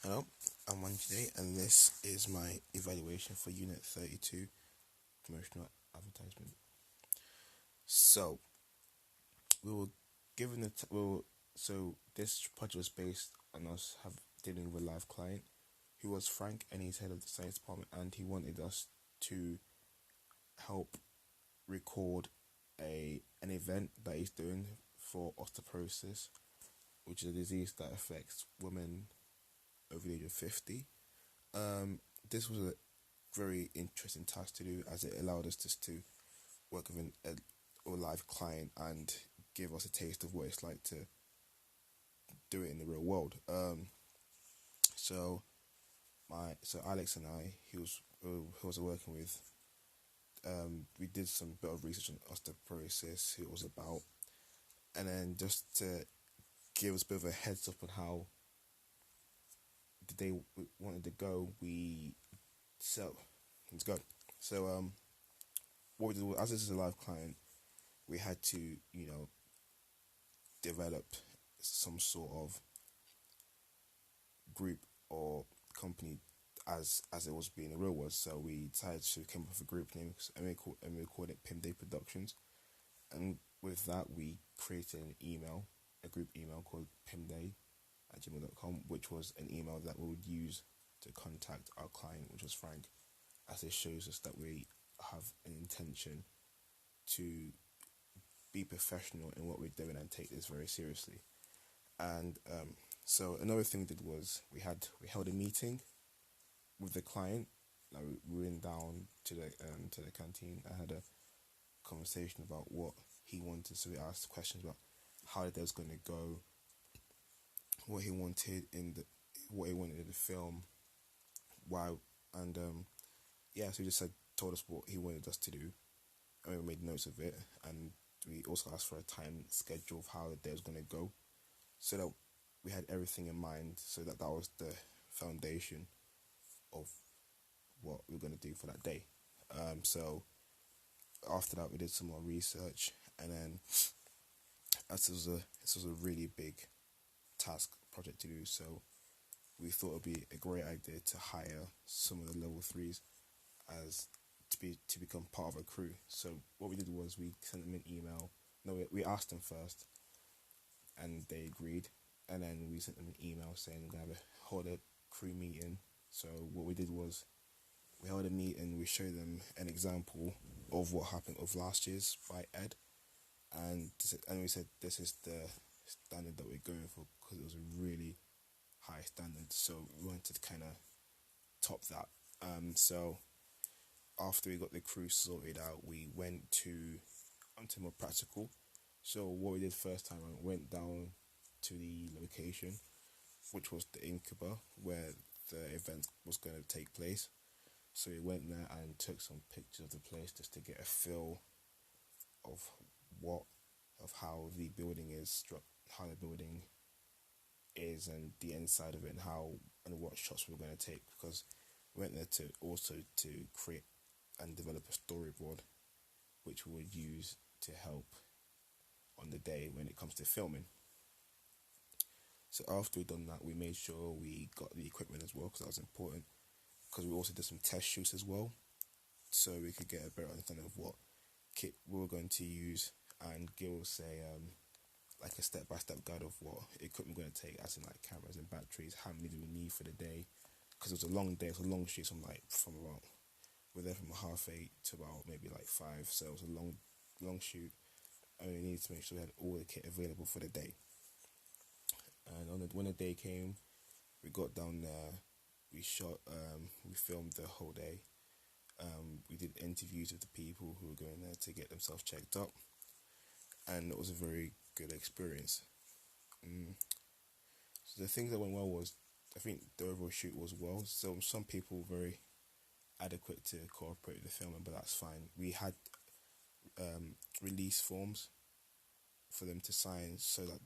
Hello, I'm one today, and this is my evaluation for Unit 32 promotional advertisement. So, we were given so this project was based on us dealing with a live client who was Frank, and he's head of the science department, and he wanted us to help record an event that he's doing for osteoporosis, which is a disease that affects women over the age of 50. This was a very interesting task to do, as it allowed us just to work with a live client and give us a taste of what it's like to do it in the real world. So Alex and I, who was working with, we did some bit of research on osteoporosis, who it was about, and then just to give us a bit of a heads up on how the day we wanted to go, let's go. So what we did was, as this is a live client, we had to, develop some sort of group or company as it was being the real was. So we decided to come up with a group name, and we called it Pim Day Productions. And with that, we created a group email called pimday@gmail.com, which was an email that we would use to contact our client, which was Frank, as it shows us that we have an intention to be professional in what we're doing and take this very seriously. And so another thing we did was we held a meeting with the client. Like, we went down to the canteen. I had a conversation about what he wanted. So we asked questions about how the day was going to go, what he wanted in the film, why, and so he just told us what he wanted us to do, and we made notes of it, and we also asked for a time schedule of how the day was going to go, so that we had everything in mind, so that was the foundation of what we were going to do for that day. So after that, we did some more research, and then this was a really big task project to do. So we thought it'd be a great idea to hire some of the level threes as to become part of a crew. So what we did was we sent them an email. No, we asked them first, and they agreed. And then we sent them an email saying we're gonna hold a crew meeting. So what we did was we held a meeting. We showed them an example of what happened of last year's by Ed, and we said this is the standard that we're going for, because it was a really high standard. So we wanted to kind of top that. So after we got the crew sorted out, we went onto more practical. So what we did first time, I went down to the location, which was the incubator where the event was going to take place. So we went there and took some pictures of the place just to get a feel of how the building is how the building is, and the inside of it, and what shots we were going to take, because we went there to create and develop a storyboard which we would use to help on the day when it comes to filming. So after we'd done that, we made sure we got the equipment as well, because that was important, because we also did some test shoots as well, so we could get a better understanding of what kit we were going to use, and give us like a step-by-step guide of what equipment we're going to take, as in like cameras and batteries, how many do we need for the day, because it was a long day, it was a long shoot, we're there from 8:30 to about maybe like 5, so it was a long shoot, and we needed to make sure we had all the kit available for the day. And when the day came, we got down there, we shot, we filmed the whole day. We did interviews with the people who were going there to get themselves checked up, and it was a very good experience. So the things that went well was, I think the overall shoot was well. So some people were very adequate to cooperate with the filming, but that's fine. We had release forms for them to sign, so that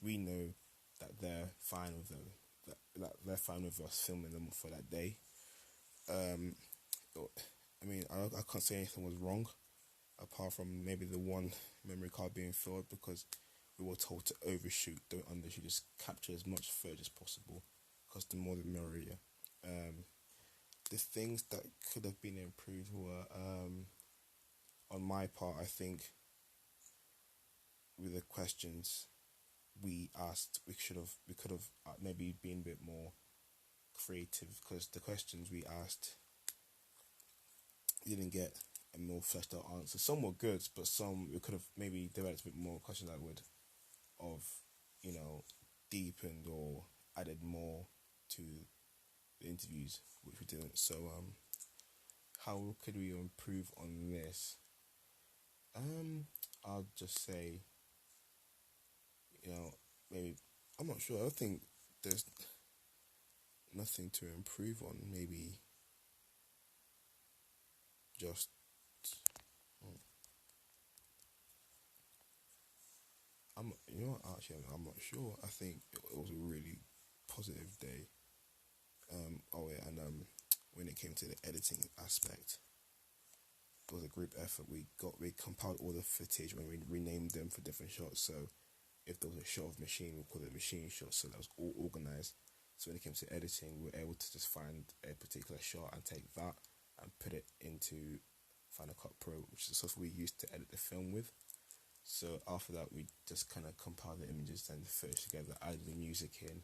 we know that they're fine with them, that they're fine with us filming them for that day. I mean, I can't say anything was wrong, apart from maybe the one memory card being filled, because we were told to overshoot, don't undershoot, just capture as much footage as possible, because the more the merrier. The things that could have been improved were, on my part, I think with the questions we asked, we could have maybe been a bit more creative, because the questions we asked didn't get a more fleshed out answer. Some were good, but some we could have maybe developed a bit more questions that would have, deepened or added more to the interviews, which we didn't. So, how could we improve on this? I'll just say, maybe, I'm not sure. I think there's nothing to improve on. Maybe just, actually, I'm not sure. I think it was a really positive day. Oh yeah, and when it came to the editing aspect, it was a group effort. We compiled all the footage when we renamed them for different shots. So if there was a shot of machine, we called it machine shot. So that was all organized. So when it came to editing, we were able to just find a particular shot and take that and put it into Final Cut Pro, which is the software we used to edit the film with. So after that, we just kind of compiled the images and the footage together, added the music in,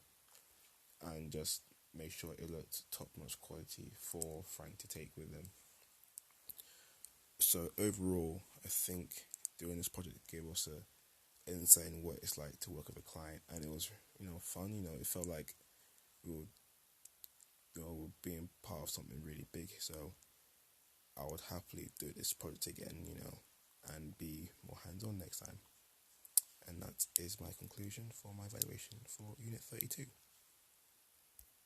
and just made sure it looked top-notch quality for Frank to take with him. So overall, I think doing this project gave us a insight in what it's like to work with a client, and it was fun. It felt like we were being part of something really big. So I would happily do this project again, and be more hands-on next time. And that is my conclusion for my evaluation for Unit 32.